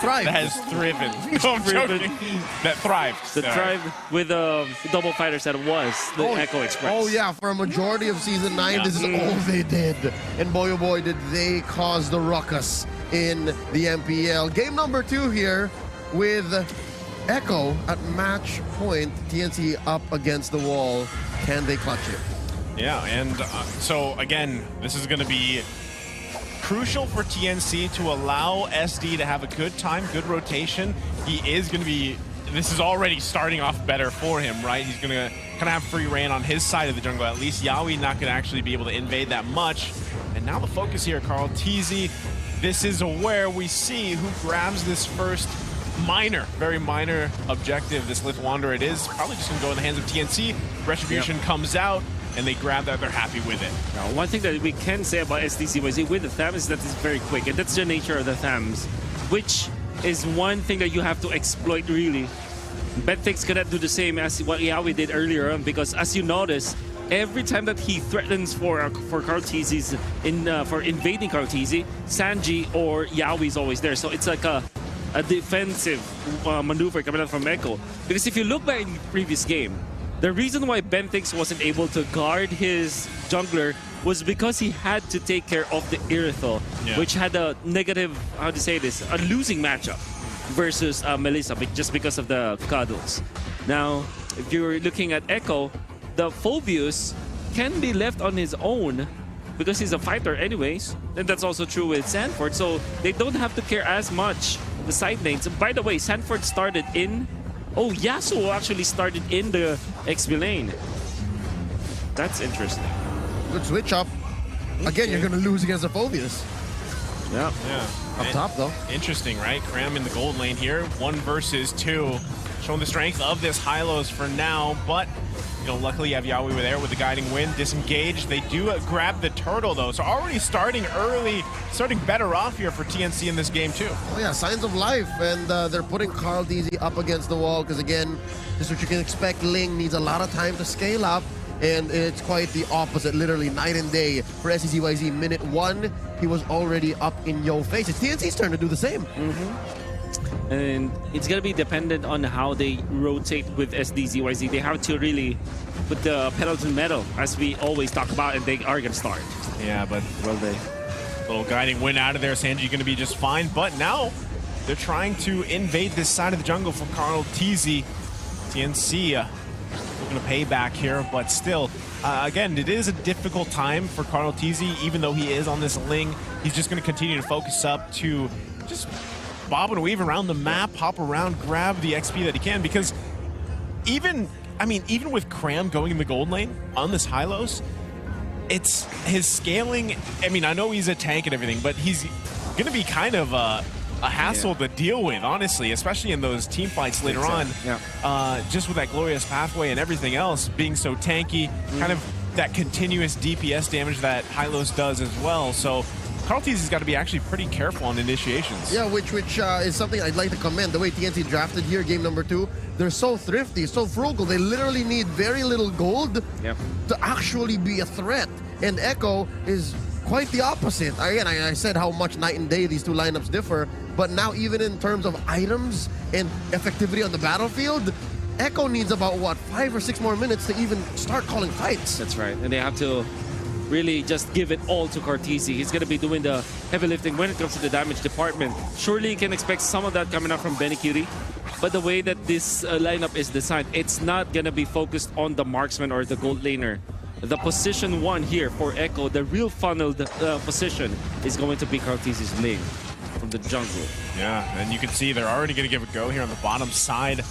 thrived. That has thriven. No, I'm joking. That thrived. The thrived with double fighters that was the Echo Express. Oh yeah, for a majority of Season 9, this is all they did. And boy oh boy did they cause the ruckus in the MPL. Game number 2 here with Echo at match point. TNC up against the wall. Can they clutch it? Yeah, and so again, this is going to be crucial for TNC to allow SD to have a good time, good rotation. He is going to be, this is already starting off better for him, right? He's going to kind of have free reign on his side of the jungle. At least Yawi not going to actually be able to invade that much. And now the focus here, Carl TZ. This is where we see who grabs this first minor, very minor objective. This Lith Wanderer, it is probably just going to go in the hands of TNC. Retribution comes out, and they grab that, they're happy with it. Now, one thing that we can say about SDCYZ with the THAM is that it's very quick, and that's the nature of the THAMs, which is one thing that you have to exploit, really. Bentix cannot do the same as what Yawi did earlier on, because as you notice, every time that he threatens for Carl TZ's for invading Carl TZ, Sanji or Yawi is always there. So it's like a defensive maneuver coming out from Echo. Because if you look back in the previous game, the reason why Bentix wasn't able to guard his jungler was because he had to take care of the Irithel, which had a negative, how to say this, a losing matchup versus Melissa, just because of the cuddles. Now, if you're looking at Echo, the Phobius can be left on his own because he's a fighter anyways. And that's also true with Sanford, so they don't have to care as much the side lanes. And by the way, Sanford started in... Oh, Yasuo actually started in the XP lane. That's interesting. Good switch up. Again, you're going to lose against the Phobius. Yeah. Up top, though. Interesting, right? Cram in the gold lane here. 1 versus 2. Showing the strength of this Hylos for now, but you know, luckily you have Yawi there with the guiding wind. Disengaged. They do grab the turtle, though. So already starting early, starting better off here for TNC in this game, too. Oh, yeah, signs of life. And they're putting Carl DZ up against the wall because, again, this is what you can expect. Ling needs a lot of time to scale up. And it's quite the opposite, literally night and day for SCZYZ. Minute 1, he was already up in your face. It's TNC's turn to do the same. And it's going to be dependent on how they rotate with SDZYZ. They have to really put the pedal to the metal, as we always talk about, and they are going to start. Yeah, but will they? Little guiding wind out of there. Sanji going to be just fine. But now they're trying to invade this side of the jungle for Carl TZ. TNC looking to pay back here, but still, again, it is a difficult time for Carl TZ. Even though he is on this Ling, he's just going to continue to focus up to just bob and weave around the map, hop around, grab the XP that he can, because even with Cram going in the gold lane on this Hylos, it's his scaling. I mean, I know he's a tank and everything, but he's going to be kind of a hassle to deal with, honestly, especially in those team fights later on. Just with that glorious pathway and everything else being so tanky, kind of that continuous DPS damage that Hylos does as well. So Carl TZ has got to be actually pretty careful on initiations. Yeah, which is something I'd like to commend. The way TNC drafted here, game number 2, they're so thrifty, so frugal. They literally need very little gold to actually be a threat. And Echo is quite the opposite. Again, I said how much night and day these two lineups differ, but now even in terms of items and effectivity on the battlefield, Echo needs about, what, 5 or 6 more minutes to even start calling fights. That's right, and they have to really just give it all to Cartesi. He's going to be doing the heavy lifting when it comes to the damage department. Surely you can expect some of that coming up from Benny Curie, but the way that this lineup is designed, it's not going to be focused on the marksman or the gold laner. The position 1 here for Echo, the real funneled position, is going to be Cartesi's lane from the jungle. Yeah, and you can see they're already going to give it a go here on the bottom side.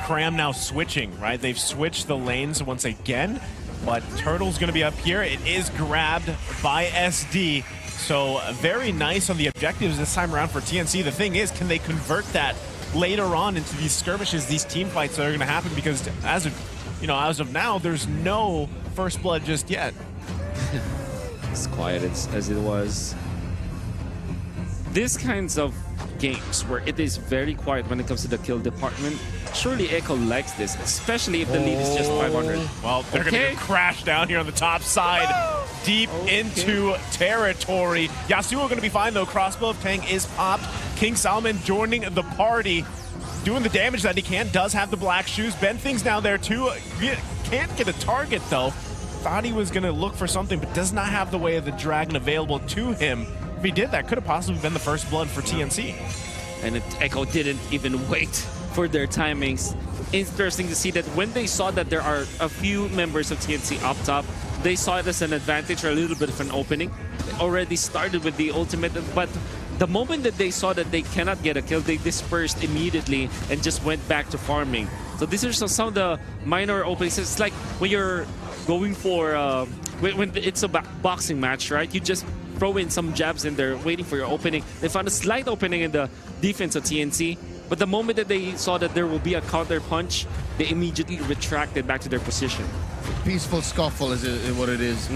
Cram now switching, right? They've switched the lanes once again, but Turtle's going to be up here. It is grabbed by SD. So very nice on the objectives this time around for TNC. The thing is, can they convert that later on into these skirmishes, these team fights that are going to happen? Because as of now, there's no first blood just yet. As quiet as it was. These kinds of games where it is very quiet when it comes to the kill department, surely Echo likes this, especially if the lead is just 500. Well, they're going to crash down here on the top side, deep into territory. Yasuo going to be fine, though. Crossbow of Tang is popped. King Solomon joining the party, doing the damage that he can, does have the black shoes. Ben Thing's now there too. Can't get a target though. Thought he was gonna look for something, but does not have the Way of the Dragon available to him. If he did, that could have possibly been the first blood for TNC. And Echo didn't even wait for their timings. Interesting to see that when they saw that there are a few members of TNC up top, they saw it as an advantage or a little bit of an opening. They already started with the ultimate, but the moment that they saw that they cannot get a kill, they dispersed immediately and just went back to farming. So these are some of the minor openings. It's like when you're going for, when it's a boxing match, right? You just throw in some jabs in there, waiting for your opening. They found a slight opening in the defense of TNC, but the moment that they saw that there will be a counter punch, they immediately retracted back to their position. Peaceful scuffle is what it is.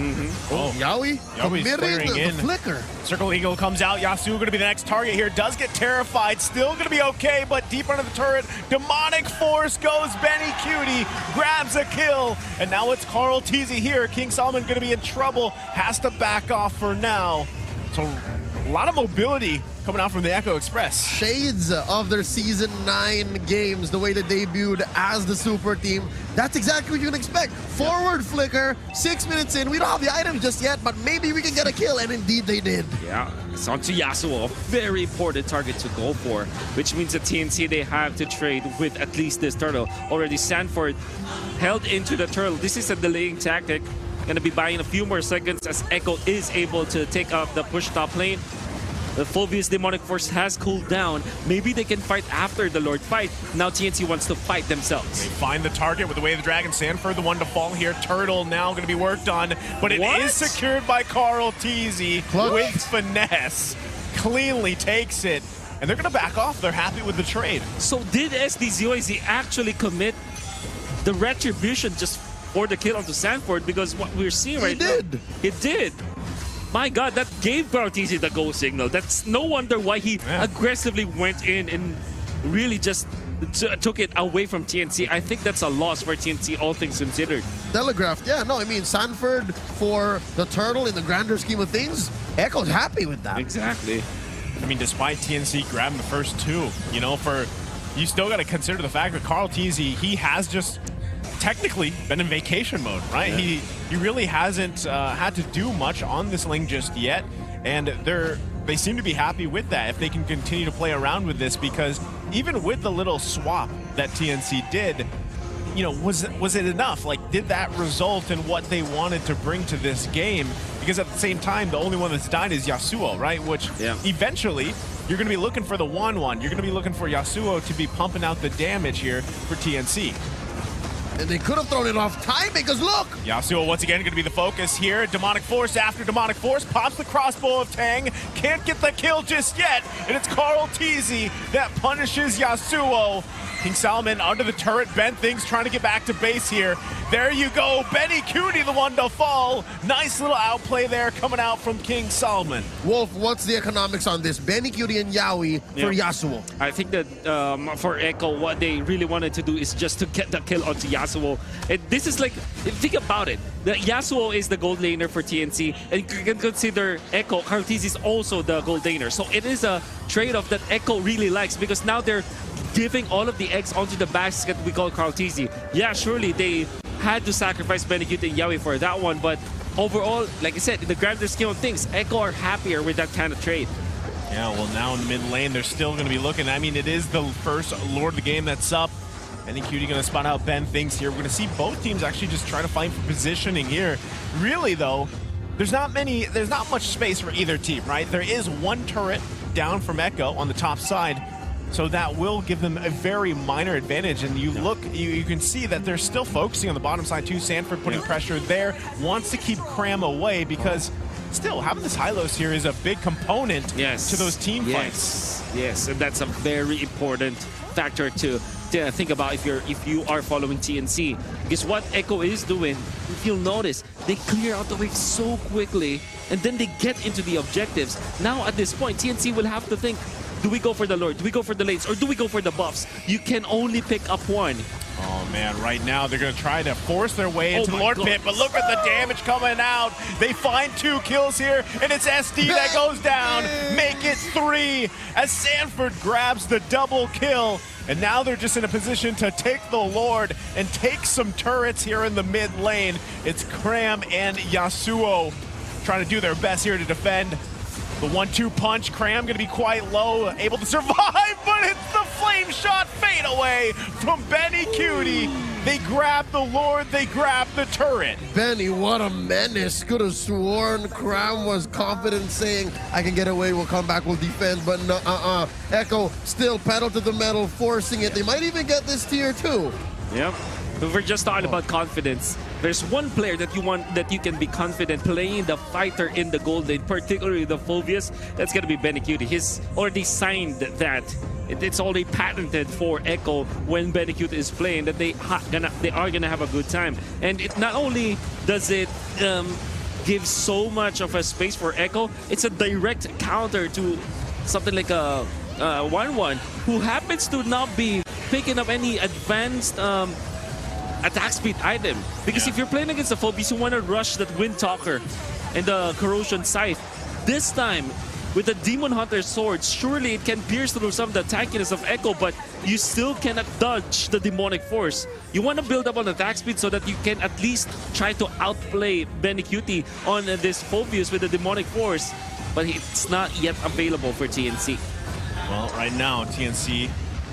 Oh, Yawi committing the flicker. Circle Eagle comes out. Yasuo going to be the next target here. Does get terrified. Still going to be okay, but deep under the turret. Demonic Force goes. Benny Cutie grabs a kill. And now it's Carl Teasy here. King Solomon going to be in trouble. Has to back off for now. So a lot of mobility coming out from the Echo Express. Shades of their Season 9 games, the way they debuted as the super team. That's exactly what you can expect. Forward flicker, 6 minutes in. We don't have the items just yet, but maybe we can get a kill, and indeed they did. Yeah, it's on to Yasuo, a very important target to go for, which means that TNC, they have to trade with at least this turtle. Already Sanford held into the turtle. This is a delaying tactic. Gonna be buying a few more seconds as Echo is able to take up the push top lane. The Fulvius Demonic Force has cooled down. Maybe they can fight after the Lord fight. Now TNC wants to fight themselves. They find the target with the Way of the Dragon. Sanford, the one to fall here. Turtle now going to be worked on, but it is secured by Carl Teasy with finesse. Cleanly takes it, and they're going to back off. They're happy with the trade. So did SDZOZ actually commit the retribution just for the kill onto Sanford? Because what we're seeing right now, it did. My God, that gave Cartesi the go signal. That's no wonder why he aggressively went in and really just took it away from TNC. I think that's a loss for TNC, all things considered. Telegraphed, yeah, no, I mean, Sanford for the turtle in the grander scheme of things, Echo's happy with that. Exactly. I mean, despite TNC grabbing the first two, you know, you still got to consider the fact that Carl Teasy, he has just technically been in vacation mode, right? Yeah. He really hasn't had to do much on this lane just yet, and they seem to be happy with that if they can continue to play around with this, because even with the little swap that TNC did, you know, was it enough? Like, did that result in what they wanted to bring to this game? Because at the same time, the only one that's died is Yasuo, right? Which eventually you're going to be looking for the 1-1. You're going to be looking for Yasuo to be pumping out the damage here for TNC. And they could have thrown it off timing, because look! Yasuo once again going to be the focus here. Demonic Force after Demonic Force. Pops the crossbow of Tang. Can't get the kill just yet. And it's Carl Teasy that punishes Yasuo. King Solomon under the turret. Ben Things trying to get back to base here. There you go. Benny Cutie the one to fall. Nice little outplay there coming out from King Solomon. Wolf, what's the economics on this? Benny Cutie and Yawi for Yasuo. I think that for Echo, what they really wanted to do is just to get the kill onto Yasuo. And this is like, think about it. The Yasuo is the gold laner for TNC, and you can consider Echo, Carl Teasy is also the gold laner. So it is a trade-off that Echo really likes, because now they're giving all of the eggs onto the basket we call Carl Teasy. Yeah, surely they had to sacrifice Benekute and Yawi for that one, but overall, like I said, in the grander scheme of things, Echo are happier with that kind of trade. Yeah, well, now in the mid lane, they're still going to be looking. I mean, it is the first Lord of the game that's up. Benekute going to spot out Ben Things here. We're going to see both teams actually just try to fight for positioning here. Really, though, there's not much space for either team, right? There is one turret down from Echo on the top side, so that will give them a very minor advantage. And you look, you can see that they're still focusing on the bottom side too. Sanford putting pressure there, wants to keep Cram away, because still having this Hylos here is a big component to those team fights. Yes, and that's a very important factor to think about if you are following TNC. Because what Echo is doing, if you'll notice, they clear out the wave so quickly, and then they get into the objectives. Now at this point, TNC will have to think, do we go for the Lord? Do we go for the lanes? Or do we go for the buffs? You can only pick up one. Oh man, right now they're going to try to force their way into the Lord Pit, but look at the damage coming out. They find 2 kills here, and it's SD that goes down. Make it 3 as Sanford grabs the double kill. And now they're just in a position to take the Lord and take some turrets here in the mid lane. It's Cram and Yasuo trying to do their best here to defend. The 1-2 punch, Cram gonna be quite low, able to survive, but it's the flame shot fade away from Benny Cutie. They grab the Lord, they grab the turret. Benny, what a menace. Could have sworn Cram was confident saying, I can get away, we'll come back, we'll defend, but no, Echo still pedal to the metal, forcing it. They might even get this tier 2. Yep. We're just talking about confidence. There's one player that you can be confident playing the fighter in the gold lane, particularly the Phobius. That's gonna be Benny Cutie. He's already signed that. It's already patented for Echo when Benny Cutie is playing that they are gonna have a good time. And it not only does it give so much of a space for Echo, it's a direct counter to something like a 1-1 who happens to not be picking up any advanced attack speed item. Because if you're playing against the Phobies, you want to rush that Wind Talker and the Corrosion Scythe. This time, with the Demon Hunter sword, surely it can pierce through some of the tankiness of Echo, but you still cannot dodge the Demonic Force. You want to build up on attack speed so that you can at least try to outplay Benny Cutie on this Phobius with the Demonic Force, but it's not yet available for TNC. Well, right now, TNC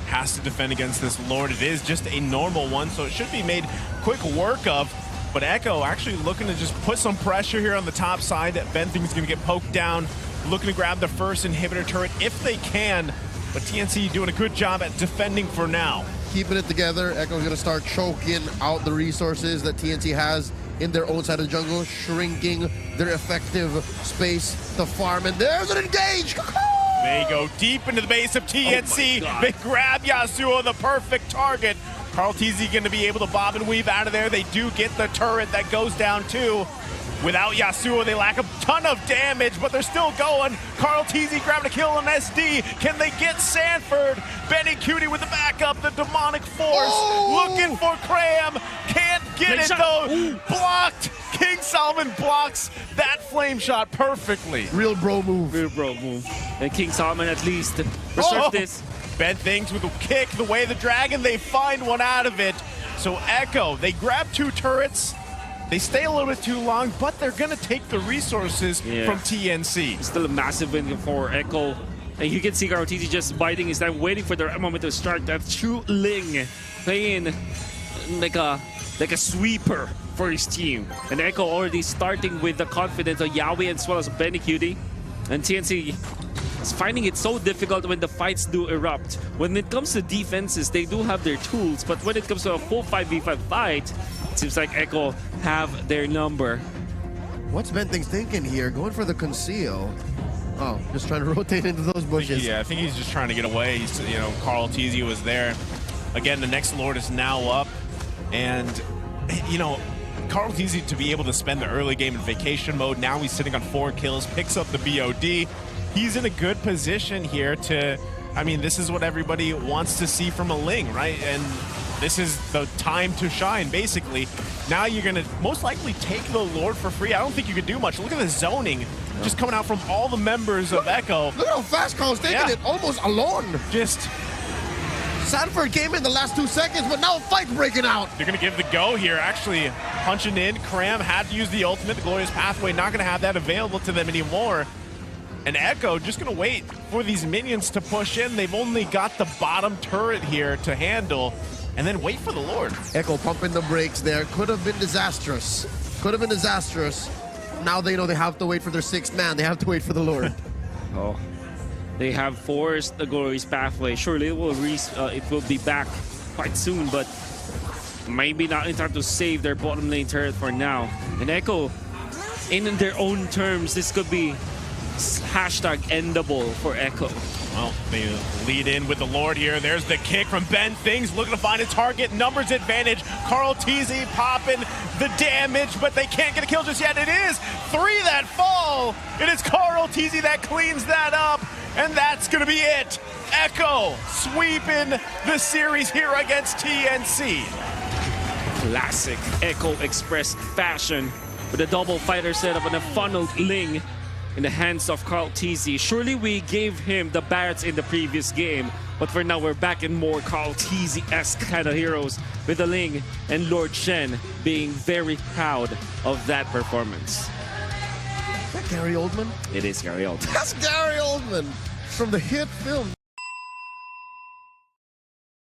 has to defend against this Lord. It is just a normal one, so it should be made quick work of. But Echo actually looking to just put some pressure here on the top side. Benthing's going to get poked down, looking to grab the first inhibitor turret if they can. But TNC doing a good job at defending for now. Keeping it together. Echo's going to start choking out the resources that TNC has in their own side of the jungle, shrinking their effective space to farm. And there's an engage! They go deep into the base of TNC. They grab Yasuo, the perfect target. Carl TZ going to be able to bob and weave out of there. They do get the turret that goes down too. Without Yasuo, they lack a ton of damage, but they're still going. Carl TZ grabbed a kill on SD. Can they get Sanford? Benny Cutie with the backup, the Demonic Force. Looking for Cram. Can't get it though. Blocked. King Solomon blocks that flame shot perfectly. Real bro move. Real bro move. And King Solomon at least reserve this. Benthings with a kick, the way the dragon, they find one out of it. So Echo, they grab 2 turrets. They stay a little bit too long, but they're going to take the resources from TNC. Still a massive win for Echo. And you can see ROTG just biding his time, waiting for the moment to start. That True Ling playing like a sweeper for his team. And Echo already starting with the confidence of Yaoi as well as Benny Cutie. And TNC is finding it so difficult when the fights do erupt. When it comes to defenses, they do have their tools, but when it comes to a full 5v5 fight, it seems like Echo have their number. What's Benthings thinking here? Going for the conceal. Oh, just trying to rotate into those bushes. Yeah, I think he's just trying to get away. He's, you know, Carl TZ was there. Again, the next Lord is now up. And, you know, Carl TZ to be able to spend the early game in vacation mode. Now he's sitting on 4 kills, picks up the BOD. He's in a good position here to, I mean, this is what everybody wants to see from a Ling, right? And this is the time to shine, basically. Now you're going to most likely take the Lord for free. I don't think you could do much. Look at the zoning just coming out from all the members of Echo. Look at how fast Carl's taking it, almost alone. Just Sanford came in the last 2 seconds, but now a fight's breaking out. They're going to give the go here, actually punching in. Cram had to use the ultimate, the Glorious Pathway, not going to have that available to them anymore. And Echo just going to wait for these minions to push in. They've only got the bottom turret here to handle, and then wait for the Lord. Echo pumping the brakes there. Could have been disastrous. Could have been disastrous. Now they know they have to wait for their 6th man. They have to wait for the Lord. Oh, they have forced the Glorious Pathway. Surely it will be back quite soon, but maybe not in time to save their bottom lane turret for now. And Echo, in their own terms, this could be hashtag endable for Echo. Well, they lead in with the Lord here. There's the kick from Benthings, looking to find a target. Numbers advantage. Carl TZ popping the damage, but they can't get a kill just yet. It is 3 that fall. It is Carl TZ that cleans that up. And that's going to be it. Echo sweeping the series here against TNC. Classic Echo Express fashion with a double fighter setup and a funneled Ling in the hands of Carl TZ. Surely we gave him the Barretts in the previous game, but for now we're back in more Carl TZ-esque kind of heroes with the Ling and Lord Shen being very proud of that performance. Is that Gary Oldman? It is Gary Oldman. That's Gary Oldman from the hit film